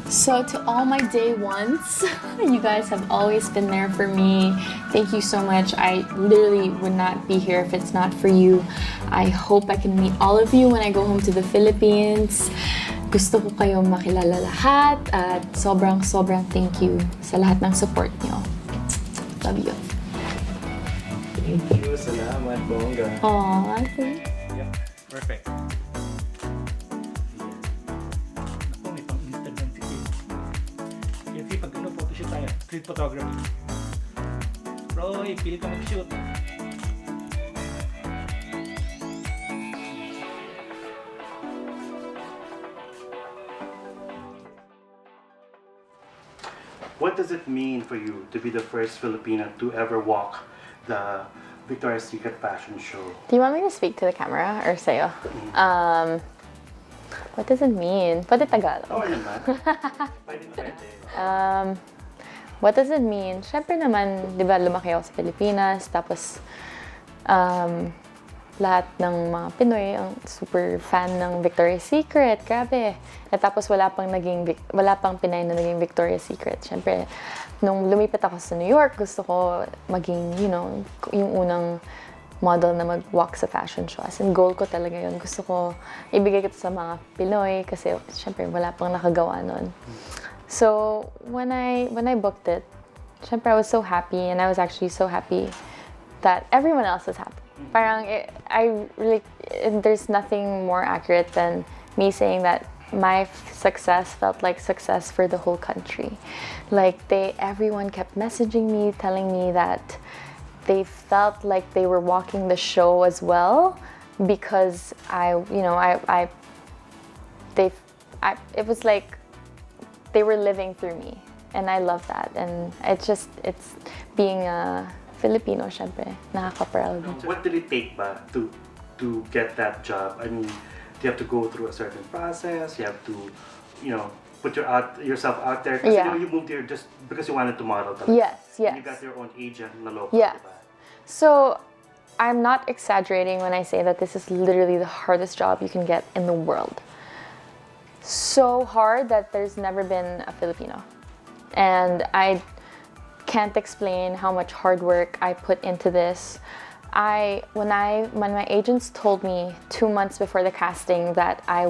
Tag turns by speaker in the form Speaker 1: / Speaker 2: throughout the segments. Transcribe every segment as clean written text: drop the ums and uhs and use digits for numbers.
Speaker 1: So to all my day ones, you guys have always been there for me. Thank you so much. I literally would not be here if it's not for you. I hope I can meet all of you when I go home to the Philippines. Gusto ko kayong makilala lahat at sobrang thank you sa lahat ng support niyo. Love you.
Speaker 2: Thank you. Salamat, bongga.
Speaker 1: Aww, thanks.
Speaker 2: Yeah, perfect.
Speaker 3: Ako, may pang-Instagram si Kelsey. Kelsey, pag ano, photoshoot tayo. Street photography. Roy, pili ka mag-shoot.
Speaker 2: What does it mean for you to be the first Filipina to ever walk the Victoria's Secret fashion show?
Speaker 1: Do you want me to speak to the camera or sa'yo? What does it mean? Pwede Tagalog.
Speaker 2: Oh, naman. Pwede.
Speaker 1: What does it mean? Siyempre naman, di ba, lumaki ako sa Pilipinas, tapos lahat ng mga Pinoy ang super fan ng Victoria's Secret. Grabe. At tapos wala pang Pinay na naging Victoria's Secret. Siyempre, nung lumipat ako sa New York, gusto ko maging, yung unang model na mag-walk sa fashion show. As in, goal ko talaga yun. Gusto ko ibigay ko sa mga Pinoy kasi siyempre wala pang nakagawa nun. So, when I booked it, siyempre I was so happy, and I was actually so happy that everyone else was happy. Parang, there's nothing more accurate than me saying that my success felt like success for the whole country. Like, everyone kept messaging me, telling me that they felt like they were walking the show as well, because it was like they were living through me, and I love that. And it's being a Filipino, syempre, nakaka-proud.
Speaker 2: What did it take ba to get that job? I mean, do you have to go through a certain process? You have to, put yourself out there? Kasi you moved here just because you wanted to model. Talaga.
Speaker 1: Yes.
Speaker 2: And you got your own agent na local,
Speaker 1: Yeah.
Speaker 2: diba?
Speaker 1: So, I'm not exaggerating when I say that this is literally the hardest job you can get in the world. So hard that there's never been a Filipino. And I can't explain how much hard work I put into this. When my agents told me 2 months before the casting that I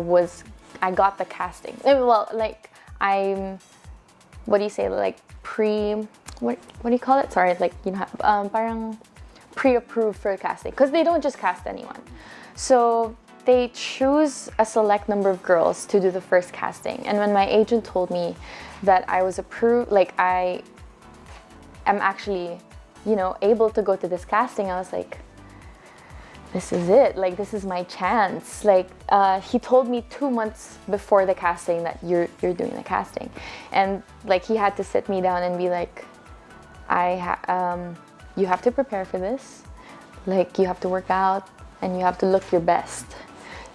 Speaker 1: got the casting. Well, like, what do you say? Like what do you call it? Sorry, like, parang pre-approved for casting, because they don't just cast anyone. So they choose a select number of girls to do the first casting. And when my agent told me that I was approved, like I am actually, able to go to this casting, I was like, this is it. Like, this is my chance. Like, he told me 2 months before the casting that you're doing the casting. And like, he had to sit me down and be like, you have to prepare for this. Like, you have to work out and you have to look your best.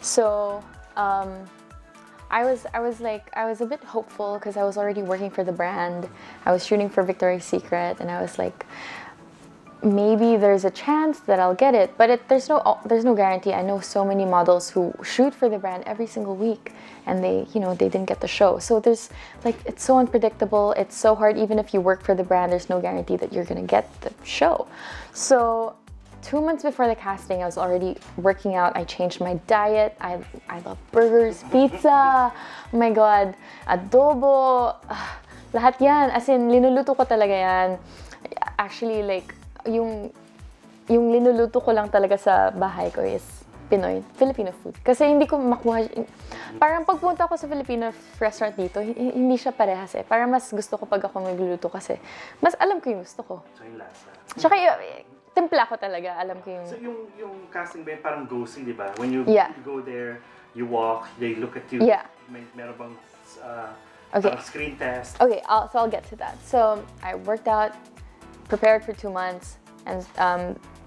Speaker 1: So, I was a bit hopeful because I was already working for the brand. I was shooting for Victoria's Secret, and I was like, maybe there's a chance that I'll get it. But there's no guarantee. I know so many models who shoot for the brand every single week, and they didn't get the show. So there's it's so unpredictable. It's so hard. Even if you work for the brand, there's no guarantee that you're gonna get the show. So 2 months before the casting, I was already working out. I changed my diet. I love burgers, pizza, oh my God, adobo, lahat yan. As in, linuluto ko talaga yan. Actually, like, yung linuluto ko lang talaga sa bahay ko is Filipino food. Kasi hindi ko makuha, parang pagpunta ko sa Filipino restaurant dito, hindi siya parehas eh. Parang mas gusto ko pag ako magluluto kasi mas alam ko yung gusto ko.
Speaker 2: So yung lasa.
Speaker 1: Tsaka timpla ko talaga, alam ko yung...
Speaker 2: So yung casting ba parang ghosting, di ba? When you go there, you walk, they look at you.
Speaker 1: Yeah.
Speaker 2: Meron bang screen test?
Speaker 1: Okay, so I'll get to that. So I worked out, prepared for 2 months, and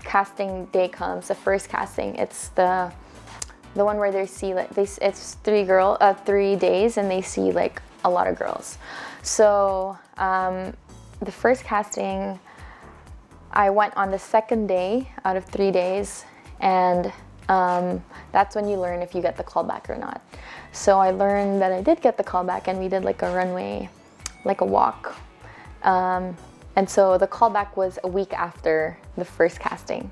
Speaker 1: casting day comes. The first casting, it's the one where they see it's 3 days, and they see like a lot of girls. So the first casting, I went on the second day out of 3 days, and that's when you learn if you get the callback or not. So I learned that I did get the callback, and we did like a runway, like a walk. And so the callback was a week after the first casting.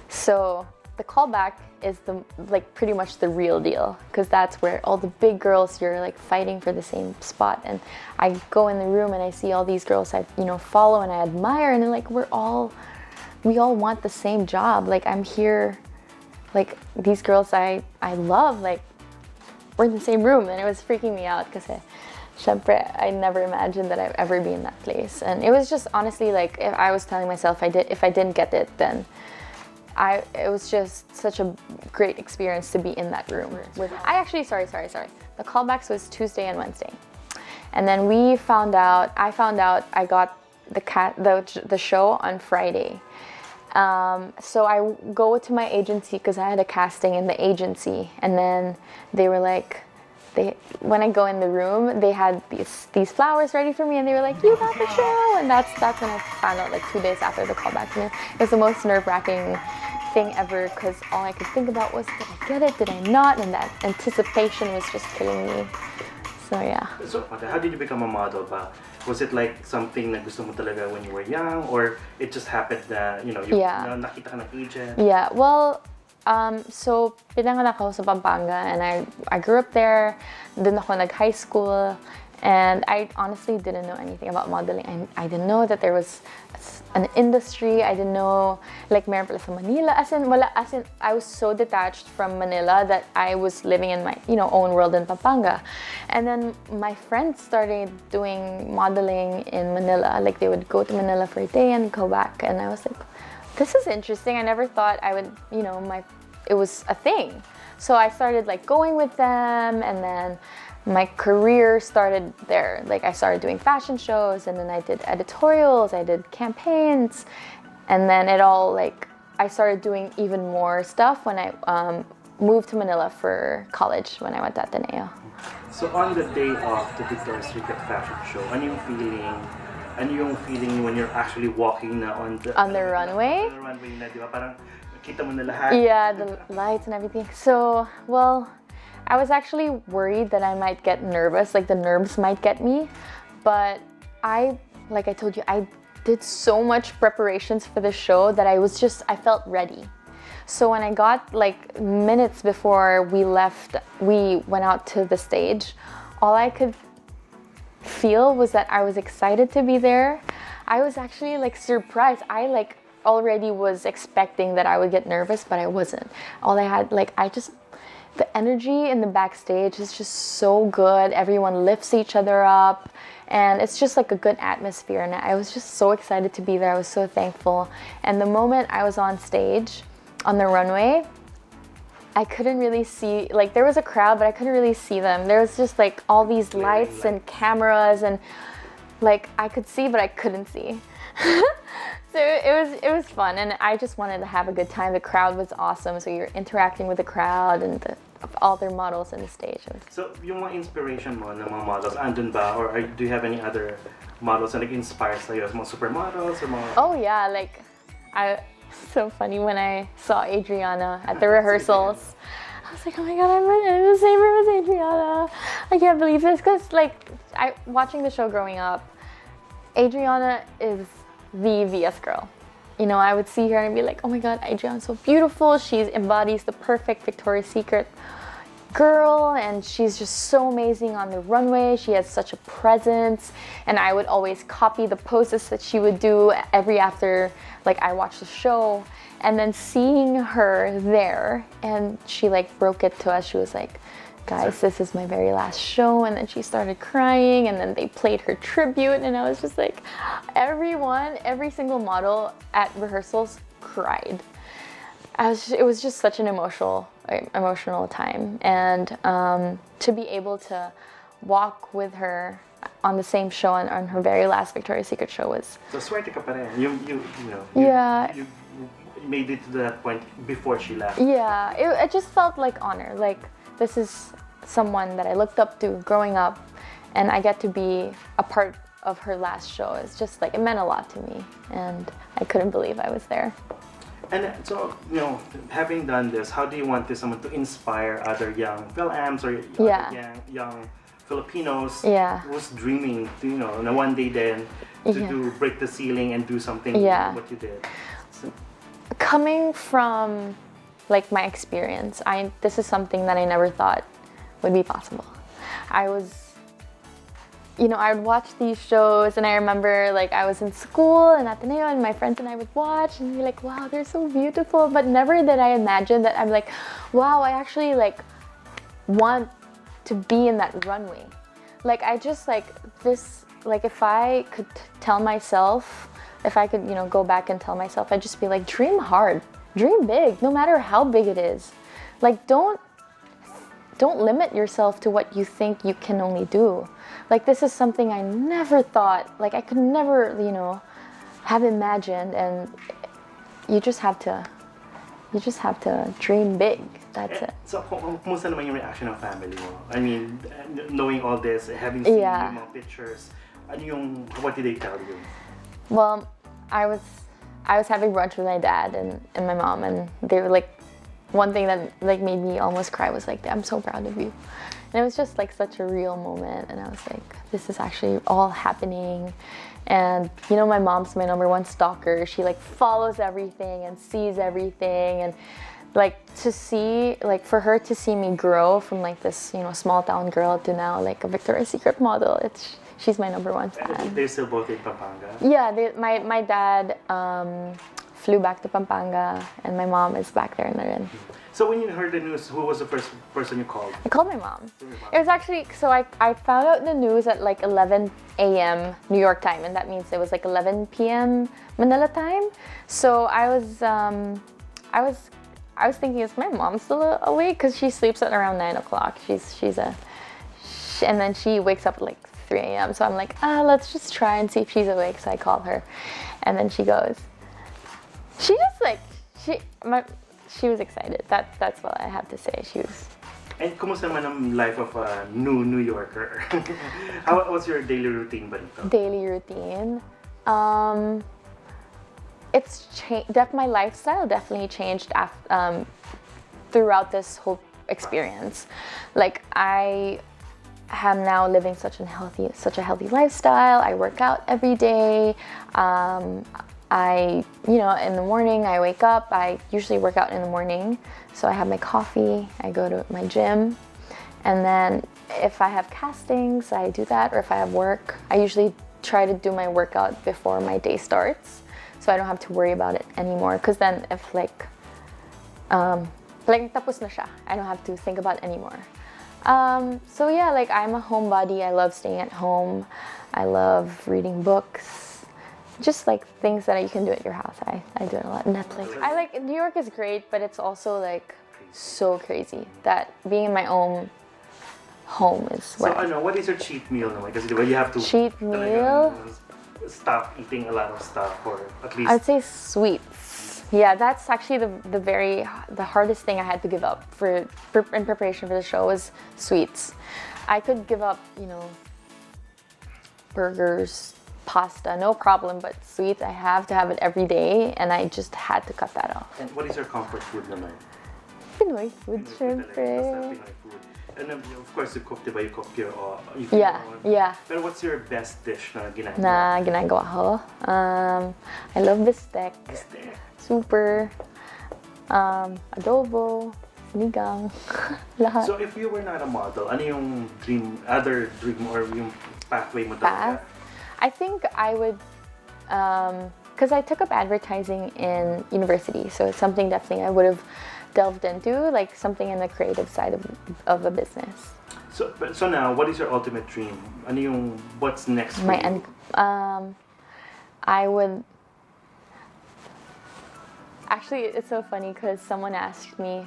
Speaker 1: So the callback is pretty much the real deal, because that's where all the big girls, you're like fighting for the same spot. And I go in the room and I see all these girls I follow and I admire, and like we all want the same job. Like I'm here, like these girls I love, like we're in the same room, and it was freaking me out because I never imagined that I'd ever be in that place. And it was just honestly like, if I was telling myself if I didn't get it, then it was just such a great experience to be in that room. I actually, sorry. The callbacks was Tuesday and Wednesday. And then I found out I got the show on Friday. So I go to my agency because I had a casting in the agency, and then they were like, when I go in the room, they had these flowers ready for me, and they were like, "You got the show!" And that's when I found out, like 2 days after the callback. And it was the most nerve-wracking thing ever, because all I could think about was, did I get it? Did I not? And that anticipation was just killing me. So yeah.
Speaker 2: So how did you become a model ba? Was it like something na gusto mo talaga when you were young, or it just happened that nakita ka ng agent?
Speaker 1: Yeah, well, so pinanganak ako sa Pampanga, and I grew up there. Dun ako nag-high school, and I honestly didn't know anything about modeling. I didn't know that there was an industry. I didn't know, like, meron pala sa Manila. As in, I was so detached from Manila that I was living in my, own world in Pampanga. And then my friends started doing modeling in Manila. Like, they would go to Manila for a day and go back. And I was like, this is interesting. I never thought I would, it was a thing. So I started like going with them, and then my career started there. Like I started doing fashion shows, and then I did editorials, I did campaigns, and then I started doing even more stuff when I moved to Manila for college when I went to Ateneo.
Speaker 2: So on the day of the Victoria's Secret fashion show, ano yung feeling when you're actually walking na on the
Speaker 1: runway?
Speaker 2: On the runway na, di ba? Parang kita mo na lahat.
Speaker 1: Yeah, the lights and everything. So, well, I was actually worried that I might get nervous, like the nerves might get me. But like I told you, I did so much preparations for the show that I felt ready. So when I got like minutes before we went out to the stage, all I could feel was that I was excited to be there. I was actually like surprised. I like already was expecting that I would get nervous, but I wasn't. All I had, the energy in the backstage is just so good. Everyone lifts each other up, and it's just like a good atmosphere. And I was just so excited to be there. I was so thankful. And the moment I was on stage, on the runway, I couldn't really see, like there was a crowd, but I couldn't really see them. There was just like all these lights and cameras, and like I could see, but I couldn't see. So it was fun, and I just wanted to have a good time. The crowd was awesome, so you're interacting with the crowd and all their models on the stage.
Speaker 2: So yung mga inspiration mo ng mga models, andun ba? Or do you have any other models na nag-inspire sa'yo? Mga supermodels or mga...
Speaker 1: Oh yeah, like so funny when I saw Adriana at the rehearsals. I was like, oh my god, I'm in the same room as Adriana. I can't believe this, because like watching the show growing up, Adriana is the VS girl. I would see her and be like, oh my god, Adriana's so beautiful. She embodies the perfect Victoria's Secret girl, and she's just so amazing on the runway. She has such a presence, and I would always copy the poses that she would do after like I watched the show. And then seeing her there, and she like broke it to us. She was like, guys, this is my very last show. And then she started crying, and then they played her tribute, and I was just like, every single model at rehearsals cried. It was just such an emotional time, and to be able to walk with her on the same show on her very last Victoria's Secret show was...
Speaker 2: So swerte ka pa rin. You made it to that point before she left.
Speaker 1: Yeah, it just felt like honor. Like, this is someone that I looked up to growing up, and I get to be a part of her last show. It's just like, it meant a lot to me, and I couldn't believe I was there.
Speaker 2: And so, having done this, how do you want this someone to inspire other young Phil-Ams or
Speaker 1: Yeah.
Speaker 2: other young Filipinos
Speaker 1: Yeah.
Speaker 2: who's dreaming to, na one day then to
Speaker 1: Yeah.
Speaker 2: break the ceiling and do something
Speaker 1: Yeah.
Speaker 2: what you did? So,
Speaker 1: Coming from like my experience, this is something that I never thought would be possible. I would watch these shows, and I remember like I was in school in Ateneo, and my friends and I would watch and be like, wow, they're so beautiful. But never did I imagine that I'm like, wow, I actually like want to be in that runway. Like I just like this, like if I could tell myself, if I could, go back and tell myself, I'd just be like, dream hard, dream big, no matter how big it is. Like don't limit yourself to what you think you can only do. Like this is something I never thought, like I could never, have imagined, and you just have to dream big. That's it.
Speaker 2: So, kumusta naman yung reaction ng family mo? I mean, knowing all this, having seen
Speaker 1: Yeah.
Speaker 2: yung mga pictures, what did they tell you?
Speaker 1: Well, I was having brunch with my dad and my mom, and they were like, one thing that like made me almost cry was like, I'm so proud of you. And it was just like such a real moment, and I was like, this is actually all happening. And my mom's my number one stalker. She like follows everything and sees everything, and like to see, like for her to see me grow from like this, small town girl to now like a Victoria's Secret model, she's my number one fan.
Speaker 2: And they're still both in Pampanga?
Speaker 1: Yeah, my dad flew back to Pampanga, and my mom is back there in the rin.
Speaker 2: So when you heard the news, who was the first person you called?
Speaker 1: I called my mom. It was actually, so I found out the news at like 11 a.m. New York time, and that means it was like 11 p.m. Manila time. So I was thinking, is my mom still awake? Because she sleeps at around 9 o'clock. And then she wakes up at like 3 a.m. So I'm like, let's just try and see if she's awake. So I call her, and then she goes. She just like she was excited. That's what I have to say. She was.
Speaker 2: And kumusta naman ang life of a New Yorker? What's your daily routine ba dito?
Speaker 1: Daily routine. It's changed. My lifestyle definitely changed throughout this whole experience. Like I am now living such a healthy lifestyle. I work out every day. In the morning I wake up. I usually work out in the morning, so I have my coffee. I go to my gym, and then if I have castings, I do that. Or if I have work, I usually try to do my workout before my day starts, so I don't have to worry about it anymore. Because then if like tapos na siya, I don't have to think about it anymore. So yeah, like I'm a homebody. I love staying at home. I love reading books. Just like things that you can do at your house. I do it a lot. Netflix. I like New York is great, but it's also like so crazy that being in my own home is
Speaker 2: So what is your cheat meal naman? Kasi diba you have to
Speaker 1: cheat meal.
Speaker 2: Stop eating a lot of stuff, or at least.
Speaker 1: I'd say sweets. Yeah, that's actually the hardest thing I had to give up in preparation for the show was sweets. I could give up, burgers, pasta, no problem, but sweets, I have to have it every day, and I just had to cut that off.
Speaker 2: And what is your comfort food naman?
Speaker 1: Pinoy food, syempre.
Speaker 2: And then, of course, you cook, diba? You cook your own.
Speaker 1: Yeah.
Speaker 2: Pero what's your best dish na ginagawa?
Speaker 1: Na ginagawa ko? I love bistec.
Speaker 2: Bistec.
Speaker 1: Super. Adobo. Sinigang. Lahat.
Speaker 2: So if you were not a model, ano yung other dream or yung pathway mo talaga?
Speaker 1: I think I would, because I took up advertising in university, so it's something definitely I would have delved into, like something in the creative side of a business.
Speaker 2: So now, what is your ultimate dream? What's next for you?
Speaker 1: I would, actually it's so funny because someone asked me,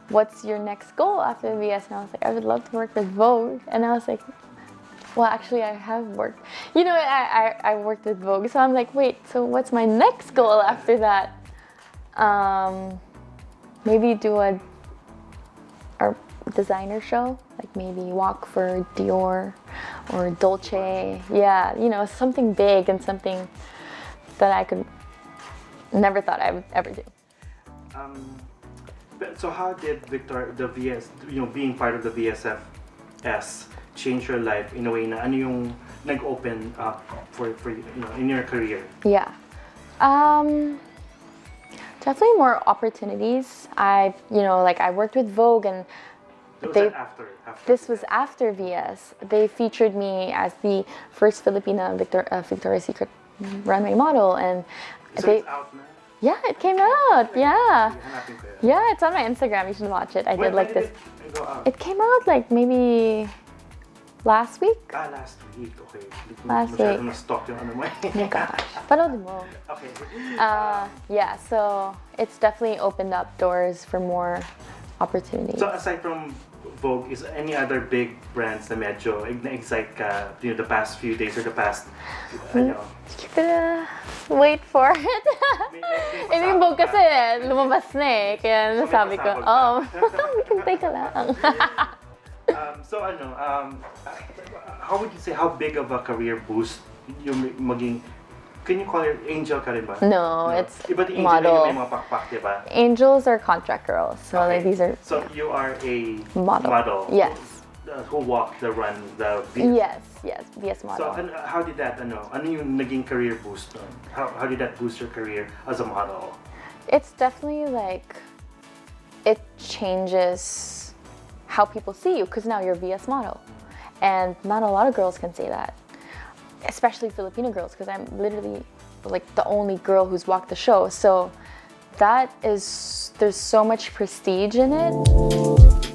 Speaker 1: what's your next goal after the BS? And I was like, I would love to work with Vogue. And I was like, well, actually, I have worked. I worked with Vogue, so I'm like, wait, so what's my next goal after that? Maybe do a designer show, like maybe walk for Dior or Dolce. Yeah, something big and something that I could never thought I would ever do.
Speaker 2: So how did the VS, being part of the VSFS change your life in a way na ano yung nag-open up for you, in your career?
Speaker 1: Yeah. Definitely more opportunities. I worked with Vogue, and
Speaker 2: So was that after
Speaker 1: this was after VS. They featured me as the first Filipina Victoria's Secret runway model, and
Speaker 2: So it's out now?
Speaker 1: yeah, it came out. Yeah.
Speaker 2: Hanapin ko yun.
Speaker 1: Yeah, it's on my Instagram. You should watch it. I
Speaker 2: When
Speaker 1: did like
Speaker 2: did
Speaker 1: this.
Speaker 2: it go out?
Speaker 1: It came out like maybe last week.
Speaker 2: Last week. Okay.
Speaker 1: Last
Speaker 2: Masyado
Speaker 1: week.
Speaker 2: na-stalk yung ano mo.
Speaker 1: Oh my gosh. Panood mo.
Speaker 2: Okay.
Speaker 1: Yeah, so it's definitely opened up doors for more opportunities.
Speaker 2: So aside from Vogue, is any other big brands na medyo na-excite ka, the past few days or the past,
Speaker 1: Wait for it.
Speaker 2: may
Speaker 1: Yung Vogue kasi lumabas na eh. Kaya
Speaker 2: So, may
Speaker 1: nasabi ko,
Speaker 2: pasabog ka.
Speaker 1: teka lang.
Speaker 2: So how would you say, how big of a career boost yung maging, can you call it angel ka rin ba?
Speaker 1: No, it's
Speaker 2: Iba din angel
Speaker 1: model.
Speaker 2: na yung may mga pakpak, diba?
Speaker 1: Angels are contract girls. So
Speaker 2: Okay.
Speaker 1: like these are
Speaker 2: So you are a
Speaker 1: model. Yes.
Speaker 2: Who walked the run, the VS.
Speaker 1: Yes, VS
Speaker 2: So
Speaker 1: model.
Speaker 2: how did that, ano yung naging career boost nun? How did that boost your career as a model?
Speaker 1: It's definitely like, it changes how people see you, because now you're a VS model. And not a lot of girls can say that, especially Filipino girls, because I'm literally like the only girl who's walked the show. So there's so much prestige in it.